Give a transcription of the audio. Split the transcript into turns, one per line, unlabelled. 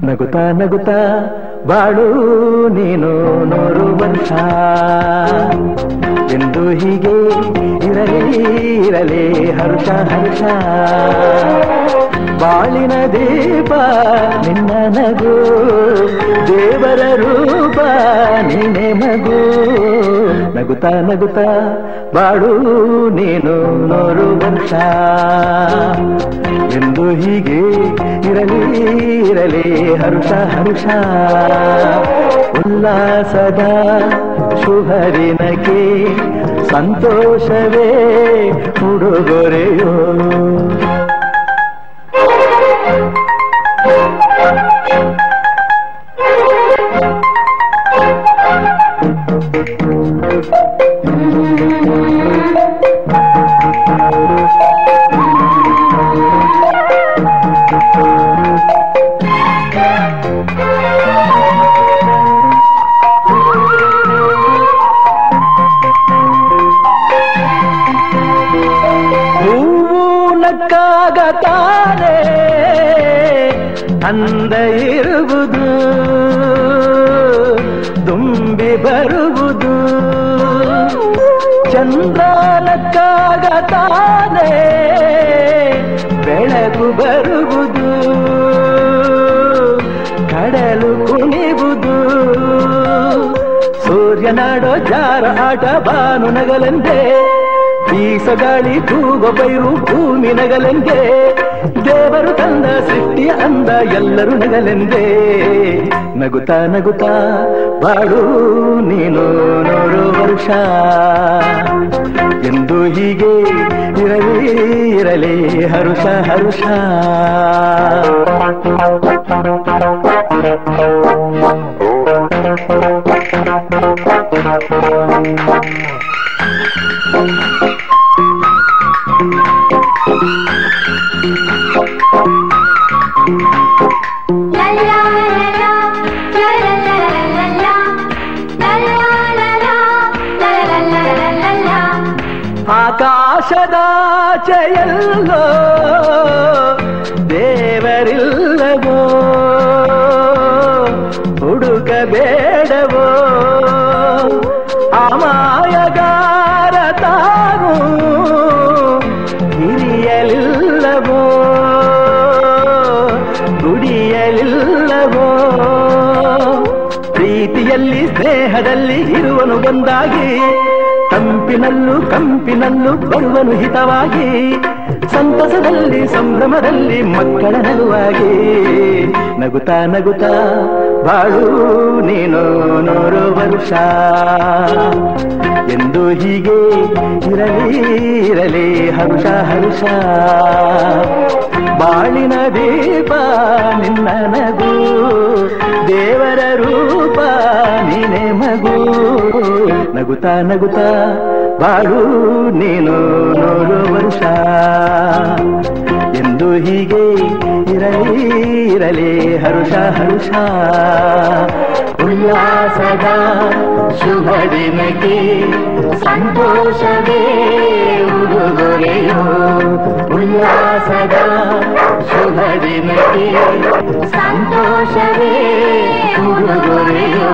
ನಗುತ್ತಾ ನಗುತ್ತಾ ಬಾಳು ನೀನು 100 ವರ್ಷ ಎಂದು ಹೀಗೆ ಇರಲಿ ಇರಲಿ ಹರ್ಷ ಹರ್ಷ ಬಾಳಿನ ದೀಪ ನಿನ್ನ ನಗು ದೇವರ ರೂಪ ನೀನೆ ಮಗು ನಗುತ್ತಾ ನಗುತ್ತಾ ಬಾಳು ನೀನು 100 ವರ್ಷ ಎಂದು ಹೀಗೆ ಇರಲಿ ಇರಲಿ ಹರ್ಷ ಹರ್ಷ ಉಲ್ಲಾಸದ ಶುಭದಿನಕ್ಕೆ ಸಂತೋಷವೇ ಉಡುಗೊರೆಯೋ ನಕ್ಕಾಗತಾನೆ ಅಂದ ಇರುವುದು ತುಂಬಿ ಬರುವುದು ಚಂದ್ರನಕ್ಕಾಗತಾನೆ ಬೆಳಕು ಬರುವುದು ಕಡಲು ಕುಣಿವುದು ಸೂರ್ಯನಾಡೋ ಜಾರ ಆಟ ಬಾನು ನಗಲೆಂದೇ ಬೀಸಗಾಳಿ ತೂಗೋ ಬೈರು ಭೂಮಿ ನಗಲೆಂದೇ ದೇವರು ತಂದ ಸೃಷ್ಟಿಯ ಅಂದ ಎಲ್ಲರೂ ನಗಲೆಂದೇ ನಗುತ್ತಾ ನಗುತ್ತಾ ಬಾಳು ನೀನು 100 ವರ್ಷ ಎಂದು ಹೀಗೆ ಇರಲಿ ಇರಲಿ ಹರುಷ ಹರುಷ ಆಕಾಶದಾಚೆಯಲ್ಲೋ ದೇವರಿಲ್ಲವೋ ಹುಡುಕಬೇಡವೋ ಅಮಾಯಗಾರ ತಾನು ಹಿರಿಯಲಿಲ್ಲವೋ ದುಡಿಯಲಿಲ್ಲವೋ ಪ್ರೀತಿಯಲ್ಲಿ ಸ್ನೇಹದಲ್ಲಿ ಇರುವನು ಒಂದಾಗಿ ತಂಪಿನಲ್ಲೂ ಕಂಪಿನಲ್ಲೂ ಬರುವನು ಹಿತವಾಗಿ ಸಂತಸದಲ್ಲಿ ಸಂಭ್ರಮದಲ್ಲಿ ಮಕ್ಕಳ ನಗುವಾಗಿ ನಗುತ್ತಾ ನಗುತ್ತಾ ಬಾಳು ನೀನು 100 ವರ್ಷ ಎಂದು ಹೀಗೆ ಇರಲಿ ಇರಲಿ ಹರ್ಷ ಹರ್ಷ ಬಾಳಿನ ದೀಪ ನಿನ್ನ ನಗು ದೇವರ ರೂಪ ನೀನೆ ಮಗು ನಗುತ್ತಾ ನಗುತ್ತಾ ಬಾಳು ನೀನು 100 ವರ್ಷ ಎಂದು ಹೀಗೆ ಇರಲಿ ಇರಲಿ ಹರ್ಷ ಹರ್ಷ ಉಲ್ಲಾಸದ ಶುಭ ದಿನಕ್ಕೆ ಸಂತೋಷವೇ ಉಡುಗೊರೆಯೋ ಉಲ್ಲಾಸದ ಶುಭ ದಿನಕ್ಕೆ ಸಂತೋಷವೇ ಉಡುಗೊರೆಯೋ